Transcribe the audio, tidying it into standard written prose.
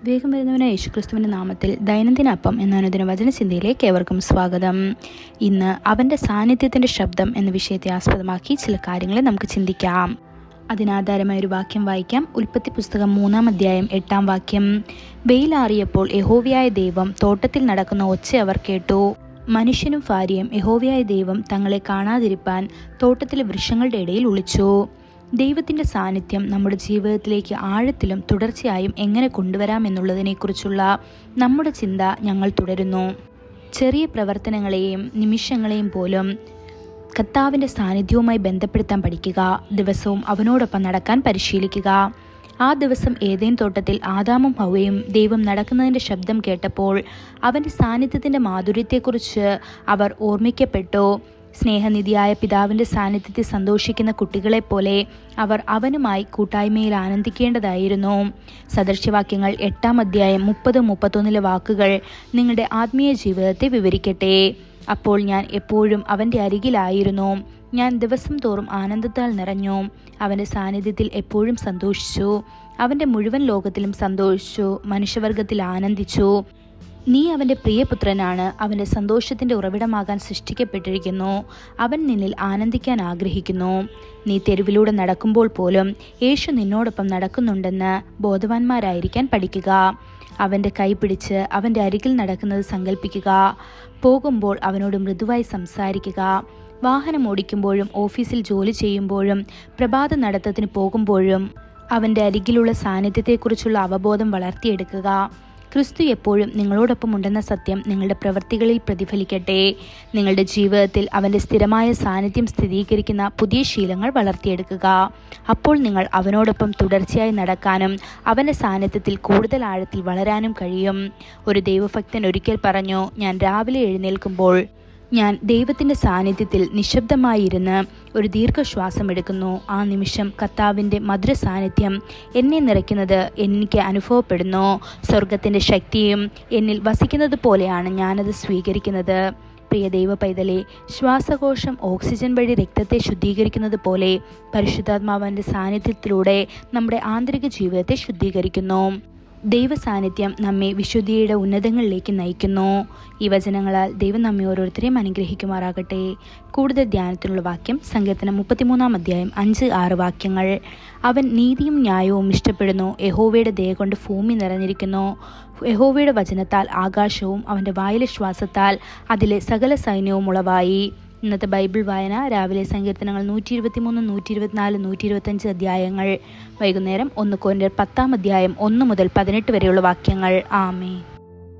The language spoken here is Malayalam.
വേഗം വരുന്നവനായ യേശുക്രിസ്തുവിൻ്റെ നാമത്തിൽ ദൈനംദിന അപ്പം എന്ന അനുദിന വചനചിന്തയിലേക്ക് ഏവർക്കും സ്വാഗതം. ഇന്ന് അവൻ്റെ സാന്നിധ്യത്തിൻ്റെ ശബ്ദം എന്ന വിഷയത്തെ ആസ്പദമാക്കി ചില കാര്യങ്ങളെ നമുക്ക് ചിന്തിക്കാം. അതിനാധാരമായ ഒരു വാക്യം വായിക്കാം. ഉൽപ്പത്തി പുസ്തകം 3-ാം അധ്യായം 8-ാം വാക്യം. വെയിലാറിയപ്പോൾ യഹോവയായ ദൈവം തോട്ടത്തിൽ നടക്കുന്ന ഒച്ച അവർ കേട്ടു. മനുഷ്യനും ഭാര്യയും യഹോവയായ ദൈവം തങ്ങളെ കാണാതിരിപ്പാൻ തോട്ടത്തിലെ വൃക്ഷങ്ങളുടെ ഇടയിൽ ഒളിച്ചു. ദൈവത്തിൻ്റെ സാന്നിധ്യം നമ്മുടെ ജീവിതത്തിലേക്ക് ആഴത്തിലും തുടർച്ചയായും എങ്ങനെ കൊണ്ടുവരാമെന്നുള്ളതിനെക്കുറിച്ചുള്ള നമ്മുടെ ചിന്ത ഞങ്ങൾ തുടരുന്നു. ചെറിയ പ്രവർത്തനങ്ങളെയും നിമിഷങ്ങളെയും പോലും കർത്താവിൻ്റെ സാന്നിധ്യവുമായി ബന്ധപ്പെടുത്താൻ പഠിക്കുക. ദിവസവും അവനോടൊപ്പം നടക്കാൻ പരിശീലിക്കുക. ആ ദിവസം ഏദേൻ തോട്ടത്തിൽ ആദാമും ഹവ്വയും ദൈവം നടക്കുന്നതിൻ്റെ ശബ്ദം കേട്ടപ്പോൾ അവൻ്റെ സാന്നിധ്യത്തിൻ്റെ മാധുര്യത്തെക്കുറിച്ച് അവർ ഓർമ്മിക്കപ്പെട്ടു. സ്നേഹനിധിയായ പിതാവിൻ്റെ സാന്നിധ്യത്തിൽ സന്തോഷിക്കുന്ന കുട്ടികളെപ്പോലെ അവർ അവനുമായി കൂട്ടായ്മയിൽ ആനന്ദിക്കേണ്ടതായിരുന്നു. സദൃശ്യവാക്യങ്ങൾ 8-ാം അധ്യായം 30-31 വാക്കുകൾ നിങ്ങളുടെ ആത്മീയ ജീവിതത്തെ വിവരിക്കട്ടെ. അപ്പോൾ ഞാൻ എപ്പോഴും അവൻ്റെ അരികിലായിരുന്നു. ഞാൻ ദിവസം തോറും ആനന്ദത്താൽ നിറഞ്ഞു. അവൻ്റെ സാന്നിധ്യത്തിൽ എപ്പോഴും സന്തോഷിച്ചു. അവൻ്റെ മുഴുവൻ ലോകത്തിലും സന്തോഷിച്ചു. മനുഷ്യവർഗത്തിൽ ആനന്ദിച്ചു. നീ അവൻ്റെ പ്രിയപുത്രനാണ്. അവൻ്റെ സന്തോഷത്തിൻ്റെ ഉറവിടമാകാൻ സൃഷ്ടിക്കപ്പെട്ടിരിക്കുന്നു. അവൻ നിന്നിൽ ആനന്ദിക്കാൻ ആഗ്രഹിക്കുന്നു. നീ തെരുവിലൂടെ നടക്കുമ്പോൾ പോലും യേശു നിന്നോടൊപ്പം നടക്കുന്നുണ്ടെന്ന് ബോധവാന്മാരായിരിക്കാൻ പഠിക്കുക. അവൻ്റെ കൈ പിടിച്ച് അവൻ്റെ അരികിൽ നടക്കുന്നത് സങ്കല്പിക്കുക. പോകുമ്പോൾ അവനോട് മൃദുവായി സംസാരിക്കുക. വാഹനം ഓടിക്കുമ്പോഴും ഓഫീസിൽ ജോലി ചെയ്യുമ്പോഴും പ്രഭാത നടത്തത്തിന് പോകുമ്പോഴും അവൻ്റെ അരികിലുള്ള സാന്നിധ്യത്തെക്കുറിച്ചുള്ള അവബോധം വളർത്തിയെടുക്കുക. ക്രിസ്തു എപ്പോഴും നിങ്ങളോടൊപ്പം ഉണ്ടെന്ന സത്യം നിങ്ങളുടെ പ്രവൃത്തികളിൽ പ്രതിഫലിക്കട്ടെ. നിങ്ങളുടെ ജീവിതത്തിൽ അവൻ്റെ സ്ഥിരമായ സാന്നിധ്യം സ്ഥിരീകരിക്കുന്ന പുതിയ ശീലങ്ങൾ വളർത്തിയെടുക്കുക. അപ്പോൾ നിങ്ങൾ അവനോടൊപ്പം തുടർച്ചയായി നടക്കാനും അവൻ്റെ സാന്നിധ്യത്തിൽ കൂടുതൽ ആഴത്തിൽ വളരാനും കഴിയും. ഒരു ദൈവഭക്തൻ ഒരിക്കൽ പറഞ്ഞു, ഞാൻ രാവിലെ എഴുന്നേൽക്കുമ്പോൾ ഞാൻ ദൈവത്തിൻ്റെ സാന്നിധ്യത്തിൽ നിശബ്ദമായിരുന്ന് ഒരു ദീർഘശ്വാസം എടുക്കുന്നു. ആ നിമിഷം കർത്താവിൻ്റെ മധുര സാന്നിധ്യം എന്നെ നിറയ്ക്കുന്നത് എനിക്ക് അനുഭവപ്പെടുന്നു. സ്വർഗത്തിൻ്റെ ശക്തിയും എന്നിൽ വസിക്കുന്നത് പോലെയാണ് ഞാനത് സ്വീകരിക്കുന്നത്. പ്രിയ ദൈവ പൈതലേ, ശ്വാസകോശം ഓക്സിജൻ വഴി രക്തത്തെ ശുദ്ധീകരിക്കുന്നത് പോലെ പരിശുദ്ധാത്മാവിൻ്റെ സാന്നിധ്യത്തിലൂടെ നമ്മുടെ ആന്തരിക ജീവിതത്തെ ശുദ്ധീകരിക്കുന്നു. ദൈവ സാന്നിധ്യം നമ്മെ വിശുദ്ധിയുടെ ഉന്നതങ്ങളിലേക്ക് നയിക്കുന്നു. ഈ വചനങ്ങളാൽ ദൈവം നമ്മെ ഓരോരുത്തരെയും അനുഗ്രഹിക്കുമാറാകട്ടെ. കൂടുതൽ ധ്യാനത്തിനുള്ള വാക്യം സങ്കീർത്തനം 33-ാം അധ്യായം 5-6 വാക്യങ്ങൾ. അവൻ നീതിയും ന്യായവും ഇഷ്ടപ്പെടുന്നു. യഹോവയുടെ ദയ കൊണ്ട് ഭൂമി നിറഞ്ഞിരിക്കുന്നു. യഹോവയുടെ വചനത്താൽ ആകാശവും അവൻ്റെ വായിലെ ശ്വാസത്താൽ അതിലെ സകല സൈന്യവും ഉളവായി. ഇന്നത്തെ ബൈബിൾ വായന രാവിലെ സങ്കീർത്തനങ്ങൾ 123, 124, 125 അധ്യായങ്ങൾ. വൈകുന്നേരം 1 കൊരിന്ത്യർ 10-ാം അധ്യായം 1 മുതൽ 18 വരെയുള്ള വാക്യങ്ങൾ. ആമേൻ.